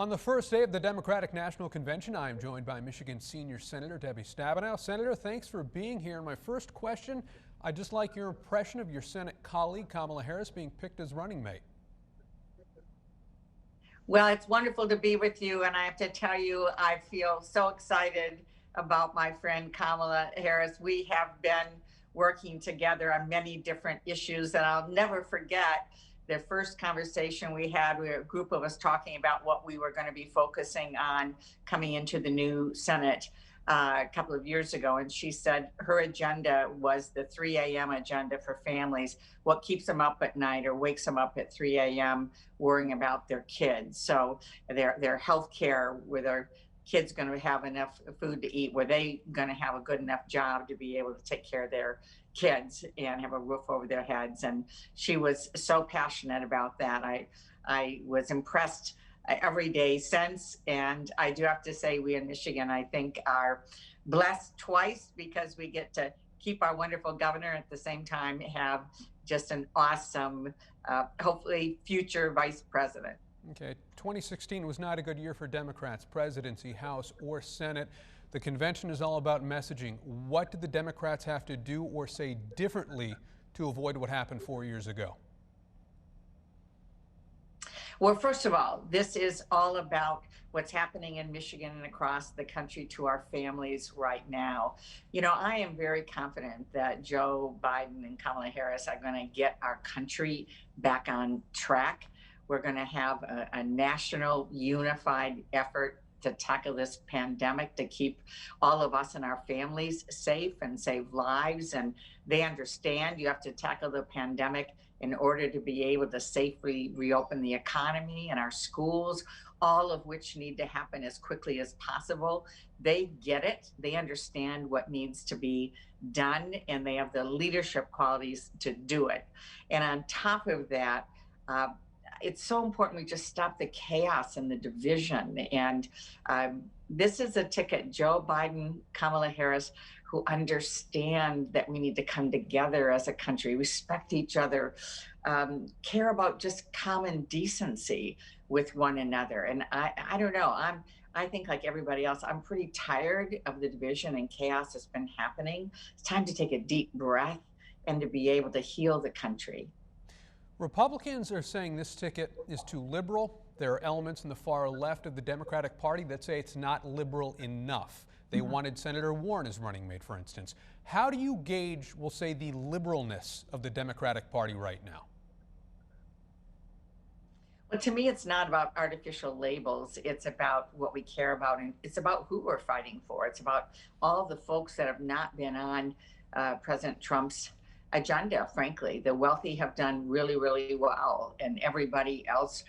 On the first day of the Democratic National Convention, I am joined by Michigan Senior Senator Debbie Stabenow. Senator, thanks for being here. And my first question, I'd just like your impression of your Senate colleague, Kamala Harris, being picked as running mate. Well, it's wonderful to be with you, and I have to tell you, I feel so excited about my friend Kamala Harris. We have been working together on many different issues, and I'll never forget the first conversation we had. We were a group of us talking about what we were going to be focusing on coming into the new Senate a couple of years ago, and she said her agenda was the 3 a.m. agenda for families, what keeps them up at night or wakes them up at 3 a.m. worrying about their kids. So their health care, where their kids going to have enough food to eat, were they going to have a good enough job to be able to take care of their kids and have a roof over their heads. And she was so passionate about that. I was impressed every day since. And I do have to say, we in Michigan, I think, are blessed twice because we get to keep our wonderful governor, at the same time have just an awesome, hopefully future vice president. Okay, 2016 was not a good year for Democrats, presidency, House, or Senate. The convention is all about messaging. What did the Democrats have to do or say differently to avoid what happened 4 years ago? Well, first of all, this is all about what's happening in Michigan and across the country to our families right now. You know, I am very confident that Joe Biden and Kamala Harris are going to get our country back on track. We're going to have a national unified effort to tackle this pandemic, to keep all of us and our families safe and save lives. And they understand you have to tackle the pandemic in order to be able to safely reopen the economy and our schools, all of which need to happen as quickly as possible. They get it. They understand what needs to be done, and they have the leadership qualities to do it. And on top of that, it's so important we just stop the chaos and the division. And this is a ticket, Joe Biden, Kamala Harris, who understand that we need to come together as a country, respect each other, care about just common decency with one another. And I don't know, I think like everybody else, I'm pretty tired of the division and chaos that's been happening. It's time to take a deep breath and to be able to heal the country. Republicans are saying this ticket is too liberal. There are elements in the far left of the Democratic Party that say it's not liberal enough. They wanted Senator Warren as running mate, for instance. How do you gauge, we'll say, the liberalness of the Democratic Party right now? Well, to me, it's not about artificial labels. It's about what we care about, and it's about who we're fighting for. It's about all the folks that have not been on President Trump's agenda. Frankly, the wealthy have done really, really well, and everybody else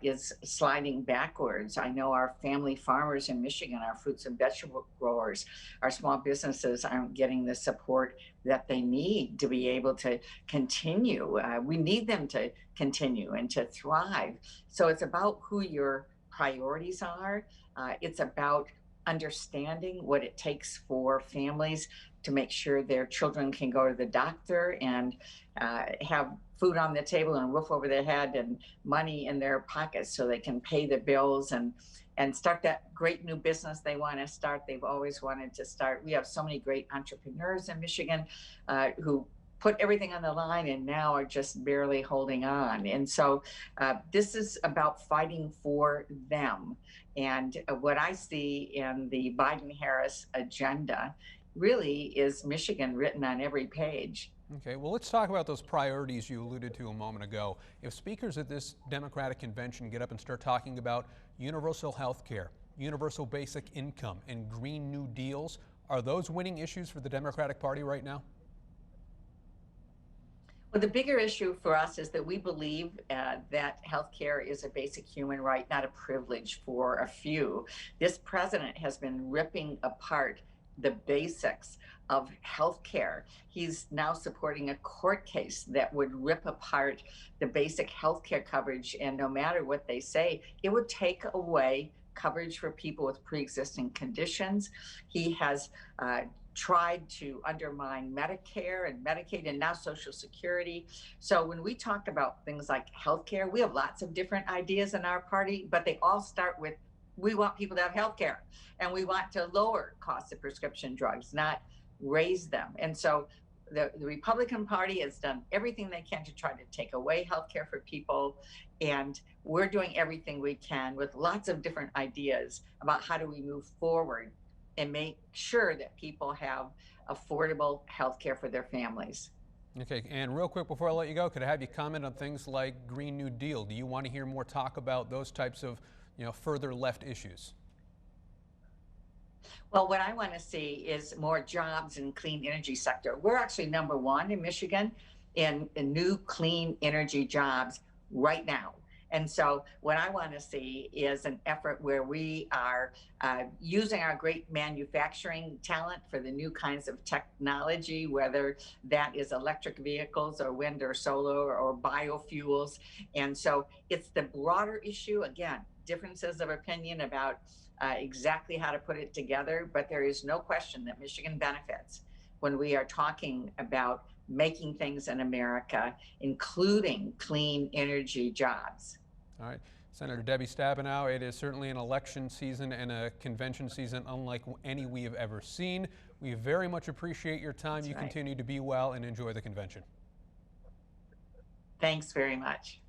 is sliding backwards. I know our family farmers in Michigan, our fruits and vegetable growers, our small businesses aren't getting the support that they need to be able to continue. We need them to continue and to thrive. So it's about who your priorities are. It's about understanding what it takes for families to make sure their children can go to the doctor and have food on the table and a roof over their head and money in their pockets so they can pay the bills and start that great new business they want to start, they've always wanted to start. We have so many great entrepreneurs in Michigan who put everything on the line and now are just barely holding on. And so this is about fighting for them. And what I see in the Biden-Harris agenda really is Michigan written on every page. Okay, well, let's talk about those priorities you alluded to a moment ago. If speakers at this Democratic convention get up and start talking about universal health care, universal basic income, and Green New Deals, are those winning issues for the Democratic Party right now? Well, the bigger issue for us is that we believe that healthcare is a basic human right, not a privilege for a few. This president has been ripping apart the basics of healthcare. He's now supporting a court case that would rip apart the basic healthcare coverage, and no matter what they say, it would take away coverage for people with pre-existing conditions. He has tried to undermine Medicare and Medicaid and now Social Security. So when we talk about things like healthcare, we have lots of different ideas in our party, but they all start with we want people to have healthcare and we want to lower costs of prescription drugs, not raise them. And so the Republican Party has done everything they can to try to take away healthcare for people. And we're doing everything we can with lots of different ideas about how do we move forward and make sure that people have affordable healthcare for their families. Okay, and real quick before I let you go, could I have you comment on things like Green New Deal? Do you want to hear more talk about those types of, further left issues? Well, what I want to see is more jobs in clean energy sector. We're actually number one in Michigan in new clean energy jobs right now. And so what I want to see is an effort where we are using our great manufacturing talent for the new kinds of technology, whether that is electric vehicles or wind or solar or biofuels. And so it's the broader issue, again, differences of opinion about exactly how to put it together, but there is no question that Michigan benefits when we are talking about making things in America, including clean energy jobs. All right. Senator Debbie Stabenow, it is certainly an election season and a convention season unlike any we have ever seen. We very much appreciate your time. That's you right. continue to be well and enjoy the convention. Thanks very much.